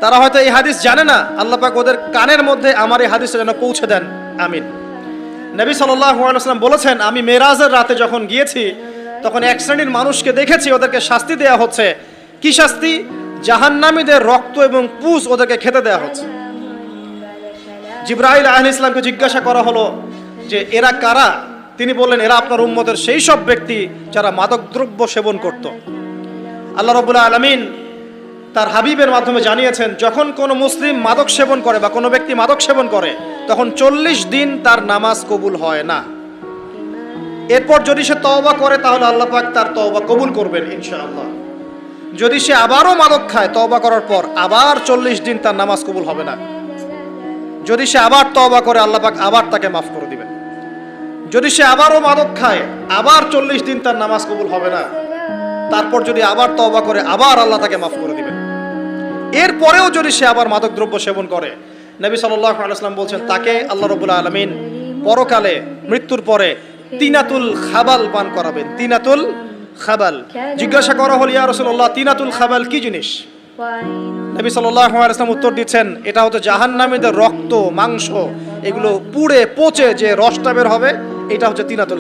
তারা হয়তো এই হাদিস জানে না, আল্লাহ পাক ওদের কানের মধ্যে আমার এই হাদিসটা যেন পৌঁছে দেন, আমিন। নবী সাল্লাল্লাহু আলাইহি ওয়াসাল্লাম বলেছেন, আমি মেরাজের রাতে যখন গিয়েছি তখন এক শ্রেণীর মানুষকে দেখেছি, ওদেরকে শাস্তি দেয়া হচ্ছে। কি শাস্তি? জাহান্নামীদের রক্ত এবং পুঁজ ওদেরকে খেতে দেয়া হচ্ছে। জিবরাইল আলাইহিস সালামকে জিজ্ঞাসা করা হলো যে এরা কারা? তিনি বললেন, এরা আপনার উম্মতের সেই সব ব্যক্তি যারা মাদকদ্রব্য সেবন করত। আল্লাহ রাব্বুল আলামিন তার হাবিবের মাধ্যমে জানিয়েছেন, যখন কোনো মুসলিম মাদক সেবন করে বা কোনো ব্যক্তি মাদক সেবন করে তখন 40 দিন তার নামাজ কবুল হয় না। এরপর যদি সে তওবা করে তাহলে আল্লাহ পাক তার তওবা কবুল করবেন ইনশাআল্লাহ। যদি সে আবারও মাদক খায় তওবা করার পর, আবার 40 দিন তার নামাজ কবুল হবে না। যদি সে আবার তওবা করে আল্লাহ পাক আবার তাকে মাফ করে দিবেন। যদি সে আবারও মাদক খায়, আবার 40 দিন তার নামাজ কবুল হবে না। তারপর যদি আবার তওবা করে, আবার আল্লাহ তাকে মাফ করে দিবেন। এরপরেও যদি সে আবার মাদকদ্রব্য সেবন করে, নবী সাল্লাল্লাহু আলাইহি ওয়াসাল্লাম বলছেন, তাকে আল্লাহ রাব্বুল আলামিন পরকালে মৃত্যুর পরে তিনাতুল খাবাল পান করাবেন। তিনাতুল খাবাল। জিজ্ঞাসা করা হল, ইয়া রাসূলুল্লাহ, তিনাতুল খাবাল কি জিনিস? নবী সাল্লাল্লাহু আলাইহি ওয়াসাল্লাম উত্তর দিচ্ছেন, এটা হচ্ছে জাহান্নামীদের রক্ত, মাংস, এগুলো পুড়ে পচে যে রসটা বের হবে, এটা হচ্ছে তিনাতুল